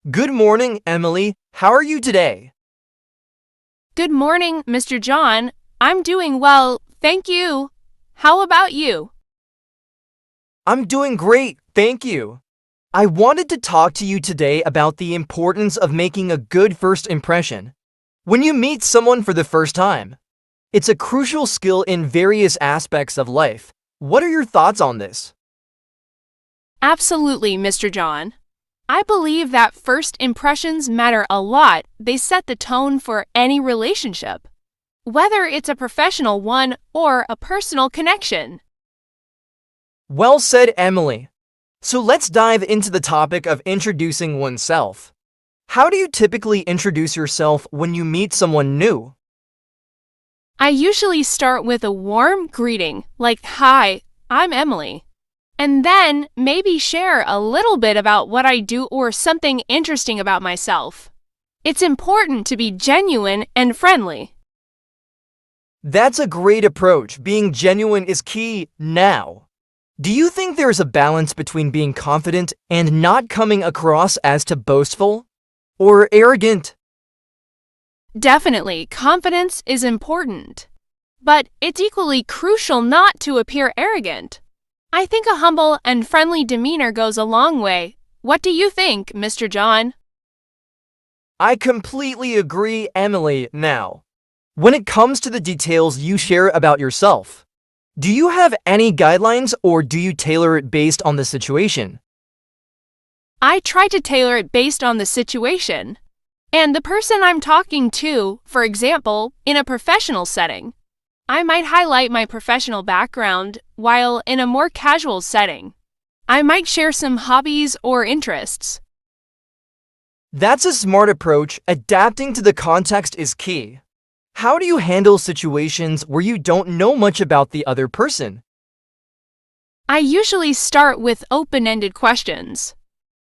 Good morning, Emily. How are you today? Good morning, Mr. John. I'm doing well, thank you. How about you? I'm doing great, thank you. I wanted to talk to you today about the importance of making a good first impression. When you meet someone for the first time, it's a crucial skill in various aspects of life. What are your thoughts on this? Absolutely, Mr. John. I believe that first impressions matter a lot. They set the tone for any relationship, whether it's a professional one or a personal connection. Well said, Emily. So let's dive into the topic of introducing oneself. How do you typically introduce yourself when you meet someone new? I usually start with a warm greeting, like, "Hi, I'm Emily." And then maybe share a little bit about what I do or something interesting about myself. It's important to be genuine and friendly. That's a great approach. Being genuine is key now. Do you think there's a balance between being confident and not coming across as too boastful or arrogant? Definitely, confidence is important. But it's equally crucial not to appear arrogant. I think a humble and friendly demeanor goes a long way. What do you think, Mr. John? I completely agree, Emily, now. When it comes to the details you share about yourself, do you have any guidelines or do you tailor it based on the situation? I try to tailor it based on the situation and the person I'm talking to. For example, in a professional setting, I might highlight my professional background, while in a more casual setting, I might share some hobbies or interests. That's a smart approach. Adapting to the context is key. How do you handle situations where you don't know much about the other person? I usually start with open-ended questions.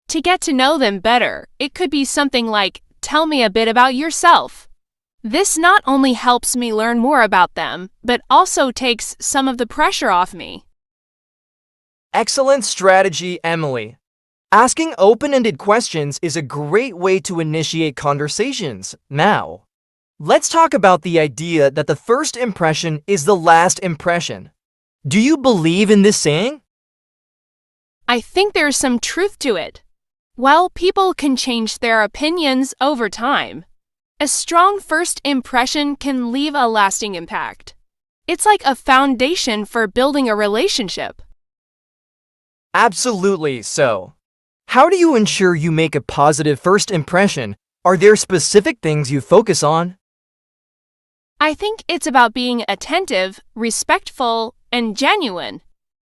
To get to know them better, it could be something like, "Tell me a bit about yourself." This not only helps me learn more about them, but also takes some of the pressure off me. Excellent strategy, Emily. Asking open-ended questions is a great way to initiate conversations. Now, let's talk about the idea that the first impression is the last impression. Do you believe in this saying? I think there's some truth to it. While people can change their opinions over time, a strong first impression can leave a lasting impact. It's like a foundation for building a relationship. Absolutely so. How do you ensure you make a positive first impression? Are there specific things you focus on? I think it's about being attentive, respectful, and genuine.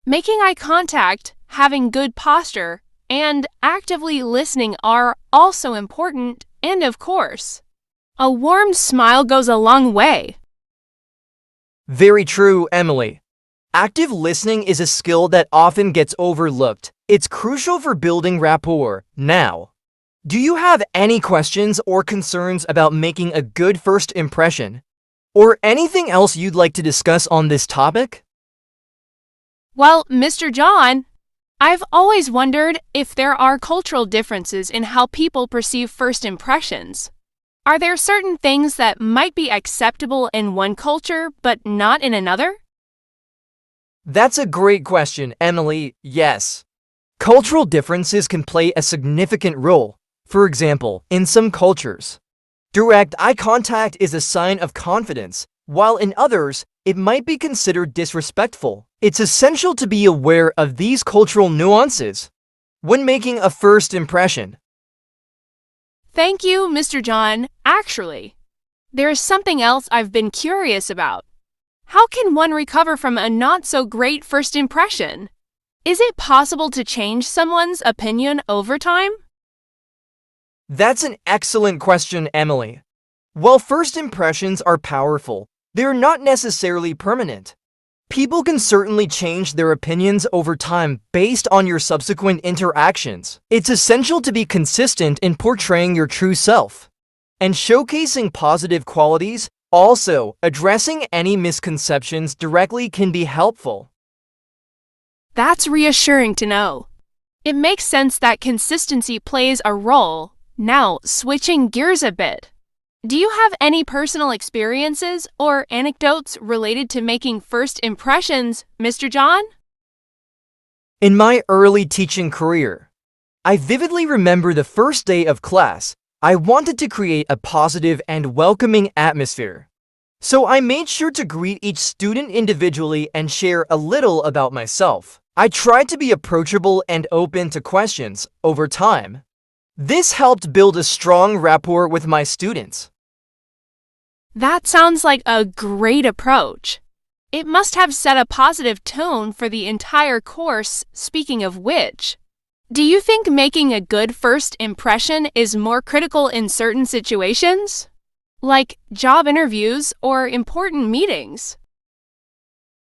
Making eye contact, having good posture, and actively listening are also important, and of course, a warm smile goes a long way. Very true, Emily. Active listening is a skill that often gets overlooked. It's crucial for building rapport. Now, do you have any questions or concerns about making a good first impression? Or anything else you'd like to discuss on this topic? Well, Mr. John, I've always wondered if there are cultural differences in how people perceive first impressions. Are there certain things that might be acceptable in one culture but not in another? That's a great question, Emily. Yes. Cultural differences can play a significant role. For example, in some cultures, direct eye contact is a sign of confidence, while in others, it might be considered disrespectful. It's essential to be aware of these cultural nuances when making a first impression. Thank you, Mr. John. Actually, there is something else I've been curious about. How can one recover from a not-so-great first impression? Is it possible to change someone's opinion over time? That's an excellent question, Emily. While first impressions are powerful, they're not necessarily permanent. People can certainly change their opinions over time based on your subsequent interactions. It's essential to be consistent in portraying your true self and showcasing positive qualities. Also, addressing any misconceptions directly can be helpful. That's reassuring to know. It makes sense that consistency plays a role. Now, switching gears a bit. Do you have any personal experiences or anecdotes related to making first impressions, Mr. John? In my early teaching career, I vividly remember the first day of class. I wanted to create a positive and welcoming atmosphere. So I made sure to greet each student individually and share a little about myself. I tried to be approachable and open to questions over time. This helped build a strong rapport with my students. That sounds like a great approach. It must have set a positive tone for the entire course, speaking of which. Do you think making a good first impression is more critical in certain situations? Like job interviews or important meetings?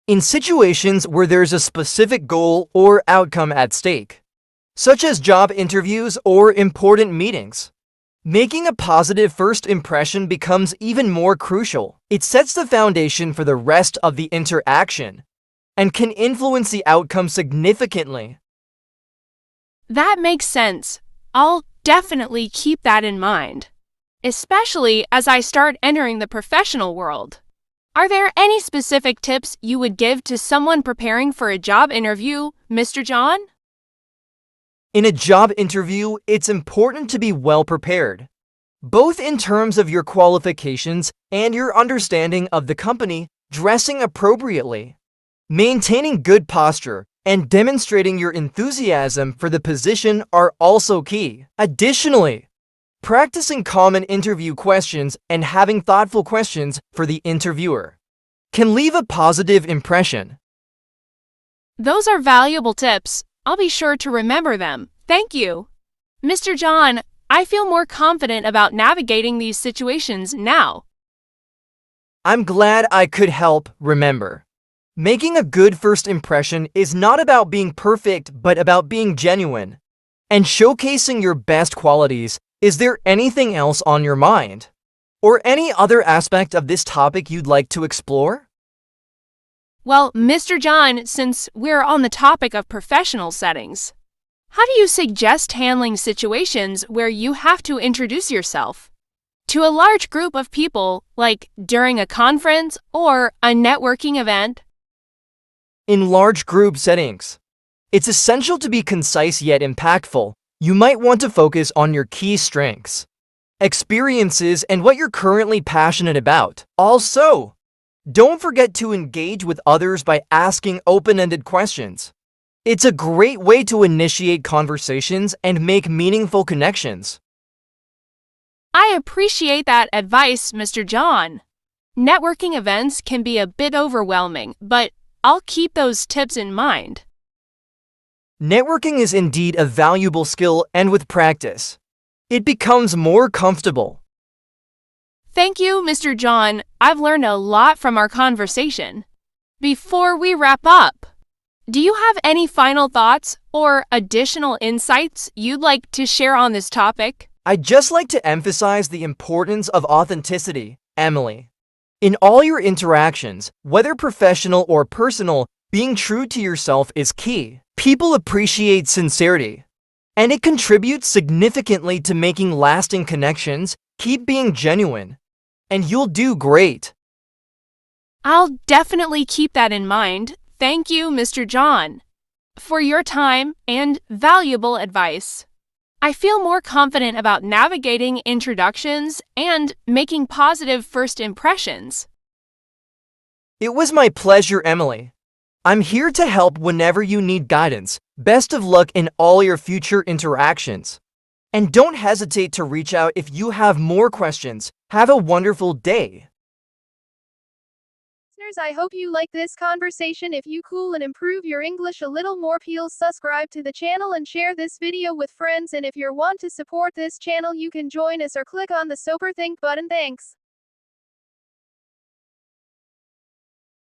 In situations where there's a specific goal or outcome at stake, such as job interviews or important meetings, making a positive first impression becomes even more crucial. It sets the foundation for the rest of the interaction and can influence the outcome significantly. That makes sense. I'll definitely keep that in mind, especially as I start entering the professional world. Are there any specific tips you would give to someone preparing for a job interview, Mr. John? In a job interview, it's important to be well prepared, both in terms of your qualifications and your understanding of the company. Dressing appropriately, maintaining good posture, and demonstrating your enthusiasm for the position are also key. Additionally, practicing common interview questions and having thoughtful questions for the interviewer can leave a positive impression. Those are valuable tips. I'll be sure to remember them. Thank you. Mr. John, I feel more confident about navigating these situations now. I'm glad I could help. Remember, making a good first impression is not about being perfect, but about being genuine and showcasing your best qualities. Is there anything else on your mind? Or any other aspect of this topic you'd like to explore? Well, Mr. John, since we're on the topic of professional settings, how do you suggest handling situations where you have to introduce yourself to a large group of people, like during a conference or a networking event? In large group settings, it's essential to be concise yet impactful. You might want to focus on your key strengths, experiences, and what you're currently passionate about. Also, don't forget to engage with others by asking open-ended questions. It's a great way to initiate conversations and make meaningful connections. I appreciate that advice, Mr. John. Networking events can be a bit overwhelming, but I'll keep those tips in mind. Networking is indeed a valuable skill, and with practice, it becomes more comfortable. Thank you, Mr. John. I've learned a lot from our conversation. Before we wrap up, do you have any final thoughts or additional insights you'd like to share on this topic? I'd just like to emphasize the importance of authenticity, Emily. In all your interactions, whether professional or personal, being true to yourself is key. People appreciate sincerity, and it contributes significantly to making lasting connections. Keep being genuine, and you'll do great. I'll definitely keep that in mind. Thank you, Mr. John, for your time and valuable advice. I feel more confident about navigating introductions and making positive first impressions. It was my pleasure, Emily. I'm here to help whenever you need guidance. Best of luck in all your future interactions. And don't hesitate to reach out if you have more questions. Have a wonderful day. Listeners, I hope you like this conversation. If you cool and improve your English a little more, please subscribe to the channel and share this video with friends. And if you want to support this channel, you can join us or click on the Super Think button. Thanks.